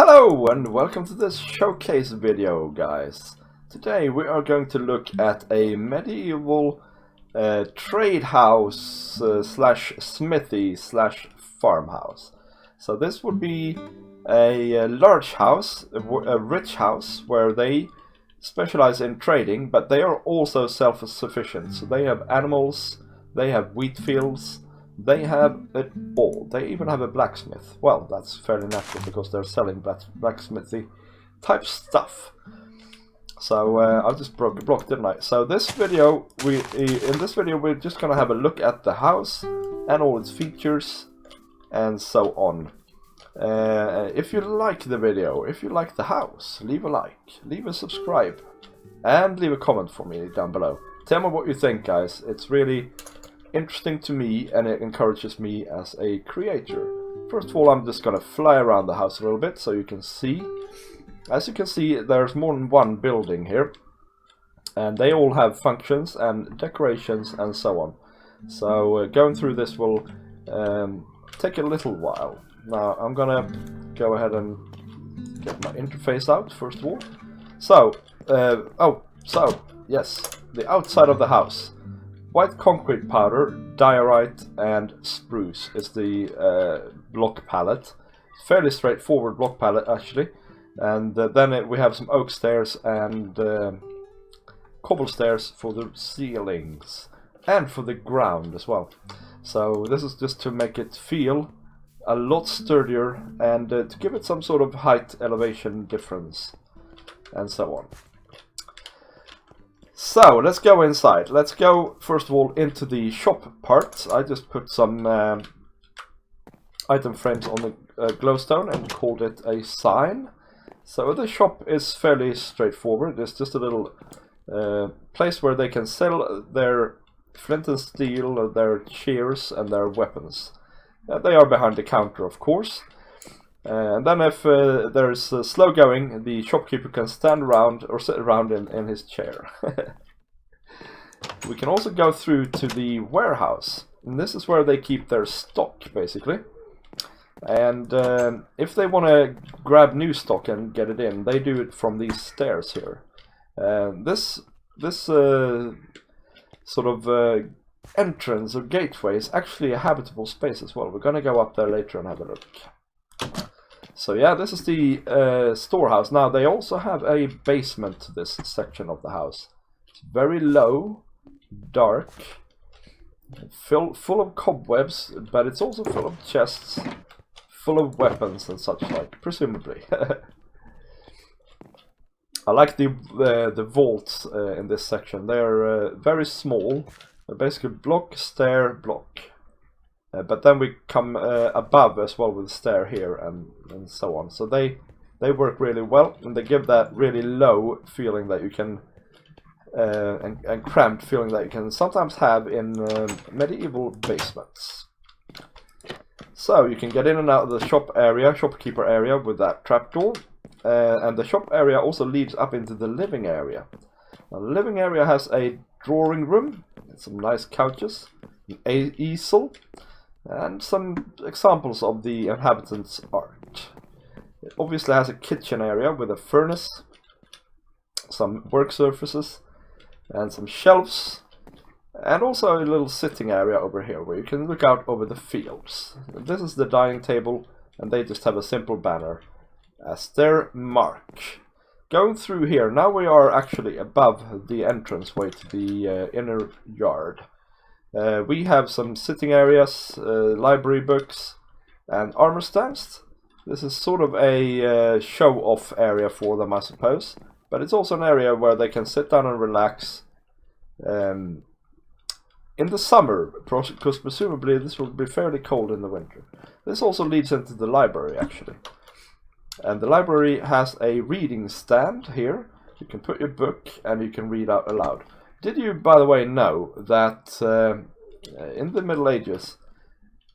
Hello and welcome to this showcase video, guys. Today we are going to look at a medieval trade house slash smithy slash farmhouse. So this would be a large house, a rich house, where they specialize in trading, but they are also self-sufficient. So they have animals, they have wheat fields, they have it all. They even have a blacksmith. Well, that's fairly natural because they're selling blacksmithy type stuff. So I just broke a block, didn't I? So this video, in this video we're just gonna have a look at the house and all its features and so on. If you like the video, if you like the house, leave a like, leave a subscribe, and leave a comment for me down below. Tell me what you think, guys. It's really interesting to me and it encourages me as a creator. First of all, I'm just gonna fly around the house a little bit so you can see. As you can see, there's more than one building here, and they all have functions and decorations and so on. So going through this will take a little while. Now I'm gonna go ahead and get my interface out first of all. So yes, the outside of the house. White concrete powder, diorite and spruce is the block palette. Fairly straightforward block palette actually. And then we have some oak stairs and cobble stairs for the ceilings and for the ground as well. So this is just to make it feel a lot sturdier and to give it some sort of height elevation difference and so on. So let's go inside. Let's go first of all into the shop part. I just put some item frames on the glowstone and called it a sign. So the shop is fairly straightforward. It's just a little place where they can sell their flint and steel, their shears and their weapons. They are behind the counter, of course. And then if there's slow going, the shopkeeper can stand around or sit around in his chair. We can also go through to the warehouse. And this is where they keep their stock, basically. And if they want to grab new stock and get it in, they do it from these stairs here. This sort of entrance or gateway is actually a habitable space as well. We're going to go up there later and have a look. So yeah, this is the storehouse. Now they also have a basement to this section of the house. It's very low, dark, full of cobwebs, but it's also full of chests, full of weapons and such like, presumably. I like the vaults in this section. They're very small, basically block, stair, block. But then we come above as well with the stair here and so on. So they work really well and they give that really low feeling that you can and cramped feeling that you can sometimes have in medieval basements. So you can get in and out of the shopkeeper area with that trapdoor, and the shop area also leads up into the living area. Now, the living area has a drawing room, some nice couches, an easel, and some examples of the inhabitants' art. It obviously has a kitchen area with a furnace, some work surfaces, and some shelves, and also a little sitting area over here where you can look out over the fields. This is the dining table, and they just have a simple banner as their mark. Going through here, now we are actually above the entranceway to the inner yard. We have some sitting areas, library books, and armor stands. This is sort of a show-off area for them, I suppose. But it's also an area where they can sit down and relax in the summer, because presumably this will be fairly cold in the winter. This also leads into the library, actually. And the library has a reading stand here. You can put your book and you can read out aloud. Did you, by the way, know that in the Middle Ages,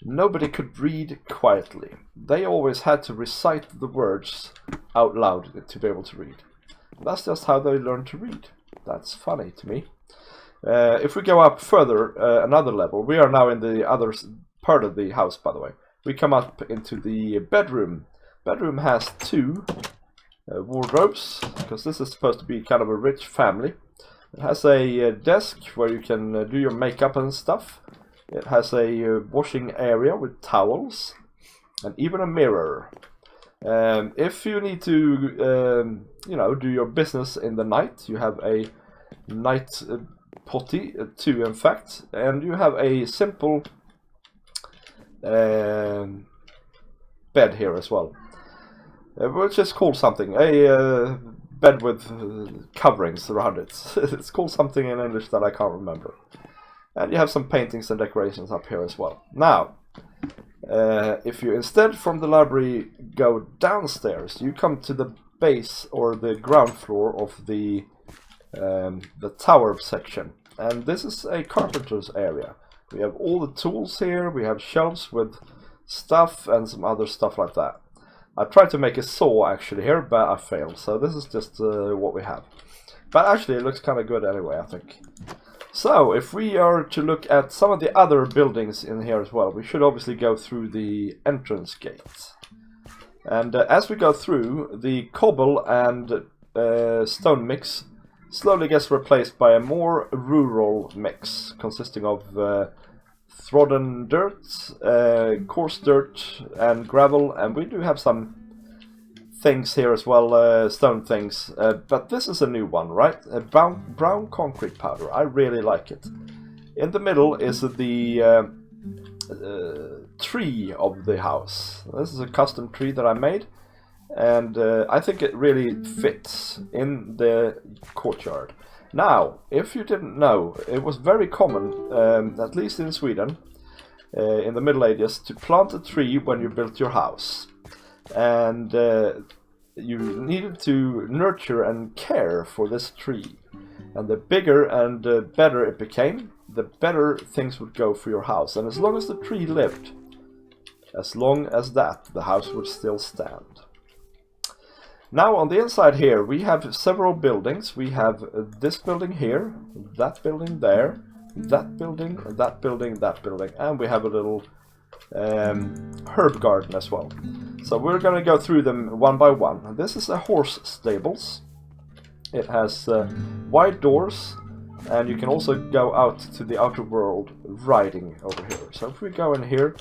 nobody could read quietly? They always had to recite the words out loud to be able to read. That's just how they learned to read. That's funny to me. If we go up further, another level, we are now in the other part of the house, by the way. We come up into the bedroom. bedroom has 2 wardrobes, because this is supposed to be kind of a rich family. It has a desk where you can do your makeup and stuff. It has a washing area with towels, and even a mirror. If you need to, you know, do your business in the night, you have a night potty too, in fact, and you have a simple bed here as well, which is called something, a bed with coverings around it. It's called something in English that I can't remember. And you have some paintings and decorations up here as well. Now, if you instead from the library go downstairs, you come to the base or the ground floor of the tower section, and this is a carpenter's area. We have all the tools here. We have shelves with stuff and some other stuff like that. I tried to make a saw actually here, but I failed, so this is just what we have. But actually it looks kind of good anyway, I think. So if we are to look at some of the other buildings in here as well, we should obviously go through the entrance gate. And as we go through, the cobble and stone mix slowly gets replaced by a more rural mix, consisting of trodden dirt, coarse dirt and gravel, and we do have some things here as well, stone things, but this is a new one, right? Brown concrete powder. I really like it. In the middle is the tree of the house. This is a custom tree that I made, and I think it really fits in the courtyard. Now, if you didn't know, it was very common, at least in Sweden, in the Middle Ages, to plant a tree when you built your house. And you needed to nurture and care for this tree. And the bigger and better it became, the better things would go for your house. And as long as the tree lived, as long as that, the house would still stand. Now on the inside here we have several buildings. We have this building here, that building there, that building, that building, that building, and we have a little herb garden as well. So we're going to go through them one by one. This is a horse stables. It has wide doors, and you can also go out to the outer world riding over here. So if we go in here,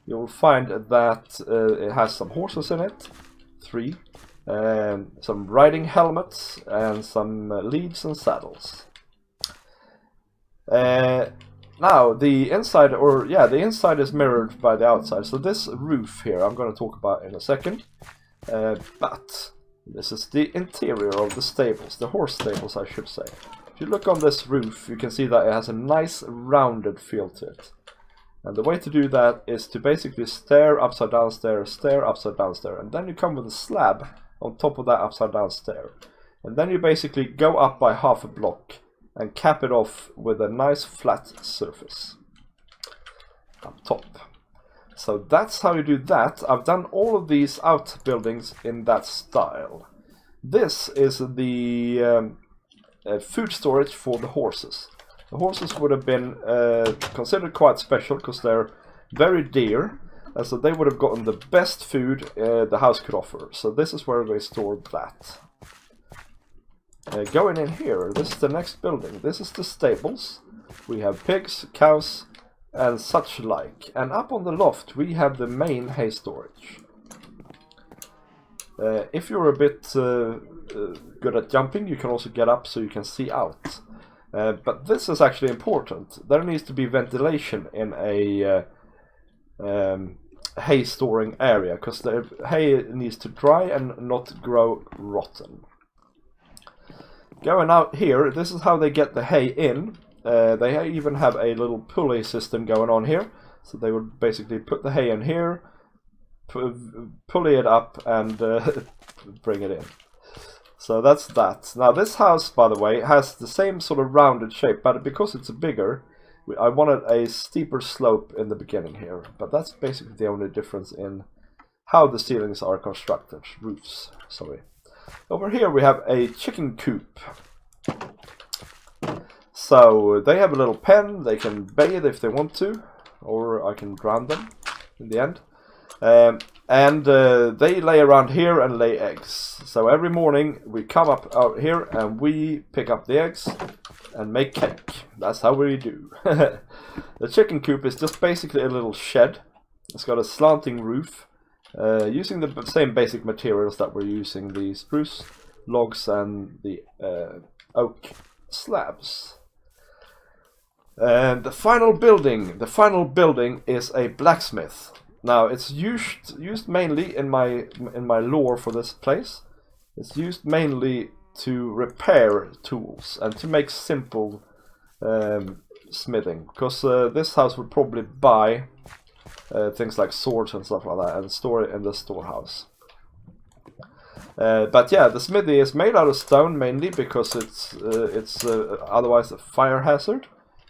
you'll find that it has some horses in it, 3. Some riding helmets and some leads and saddles. Now the inside, the inside is mirrored by the outside. So this roof here I'm going to talk about in a second. But this is the interior of the stables, the horse stables I should say. If you look on this roof, you can see that it has a nice rounded feel to it. And the way to do that is to basically stair upside down stair, stair upside down stair, and then you come with a slab on top of that upside down stair. And then you basically go up by half a block and cap it off with a nice flat surface up top. So that's how you do that. I've done all of these outbuildings in that style. This is the food storage for the horses. The horses would have been considered quite special because they're very dear, and so they would have gotten the best food the house could offer. So this is where they store that. Going in here, this is the next building. This is the stables. We have pigs, cows, and such like. And up on the loft we have the main hay storage. If you're a bit good at jumping, you can also get up so you can see out. But this is actually important. There needs to be ventilation in a hay storing area, because the hay needs to dry and not grow rotten. Going out here, this is how they get the hay in. They even have a little pulley system going on here. So they would basically put the hay in here, pulley it up, and bring it in. So that's that. Now this house, by the way, has the same sort of rounded shape, but because it's bigger, I wanted a steeper slope in the beginning here. But that's basically the only difference in how the ceilings are constructed. Roofs, sorry. Over here we have a chicken coop. So they have a little pen, they can bathe if they want to, or I can drown them in the end. And they lay around here and lay eggs. So every morning we come up out here and we pick up the eggs and make cake. That's how we do. The chicken coop is just basically a little shed. It's got a slanting roof, using the same basic materials that we're using, the spruce logs and the oak slabs. And the final building is a blacksmith. Now it's used mainly in my lore for this place. It's used mainly to repair tools and to make simple smithing, because this house would probably buy things like swords and stuff like that and store it in the storehouse. But yeah, the smithy is made out of stone mainly because it's otherwise a fire hazard.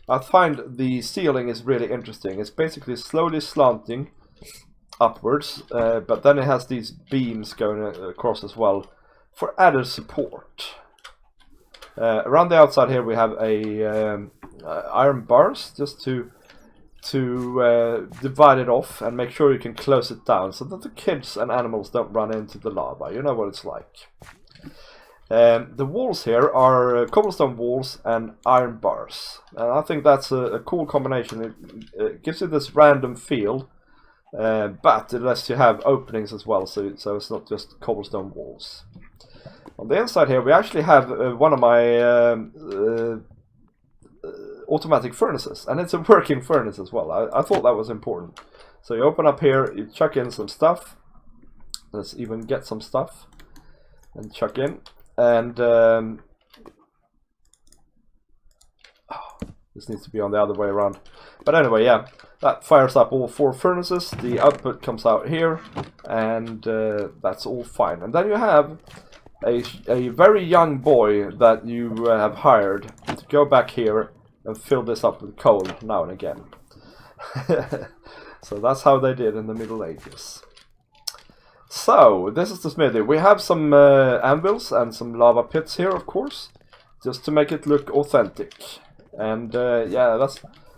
I find the ceiling is really interesting. It's basically slowly slanting upwards, but then it has these beams going across as well for added support. Around the outside here we have a iron bars just to divide it off and make sure you can close it down so that the kids and animals don't run into the lava. You know what it's like. The walls here are cobblestone walls and iron bars, and I think that's a cool combination. It gives you this random feel, but it lets you have openings as well, so it's not just cobblestone walls. On the inside here we actually have one of my automatic furnaces, and it's a working furnace as well. I thought that was important. So you open up here, you chuck in some stuff. Let's even get some stuff and chuck in. And this needs to be on the other way around. But anyway, yeah, that fires up all 4 furnaces. The output comes out here, and that's all fine. And then you have a very young boy that you have hired to go back here and fill this up with coal now and again. So that's how they did in the Middle Ages. So, this is the smithy. We have some anvils and some lava pits here, of course, just to make it look authentic. And yeah,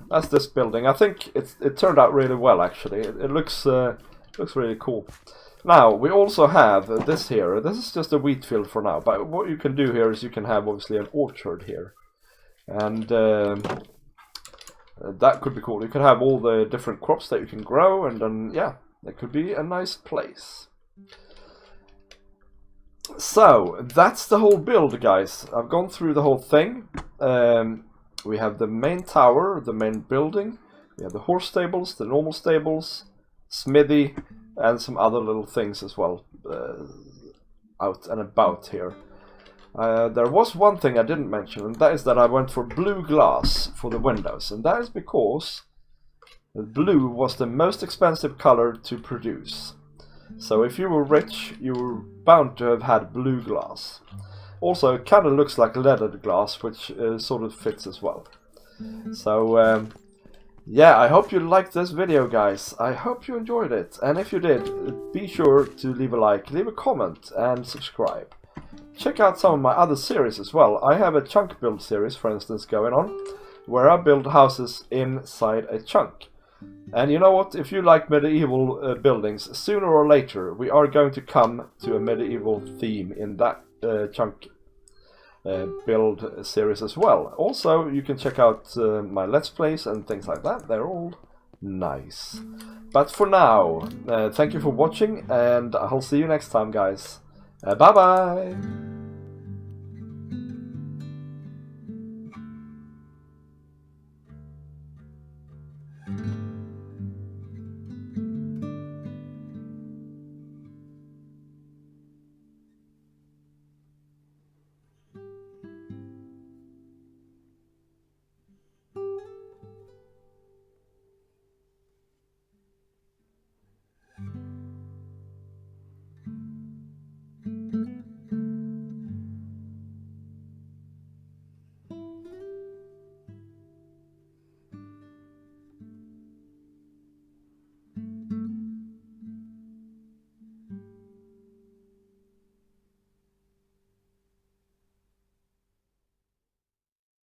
that's this building. I think it turned out really well, actually. It looks really cool. Now, we also have this here. This is just a wheat field for now, but what you can do here is you can have, obviously, an orchard here. And that could be cool. You could have all the different crops that you can grow, and then, yeah, it could be a nice place. So, that's the whole build, guys. I've gone through the whole thing. We have the main tower, the main building. We have the horse stables, the normal stables, smithy, and some other little things as well out and about here. There was one thing I didn't mention, and that is that I went for blue glass for the windows. And that is because blue was the most expensive color to produce. So if you were rich, you were bound to have had blue glass. Also, it kind of looks like leaded glass, which sort of fits as well. So, yeah, I hope you liked this video, guys. I hope you enjoyed it. And if you did, be sure to leave a like, leave a comment, and subscribe. Check out some of my other series as well. I have a chunk build series, for instance, going on, where I build houses inside a chunk. And you know what? If you like medieval buildings, sooner or later we are going to come to a medieval theme in that chunk build series as well. Also, you can check out my Let's Plays and things like that. They're all nice. But for now, thank you for watching, and I'll see you next time, guys. Bye-bye!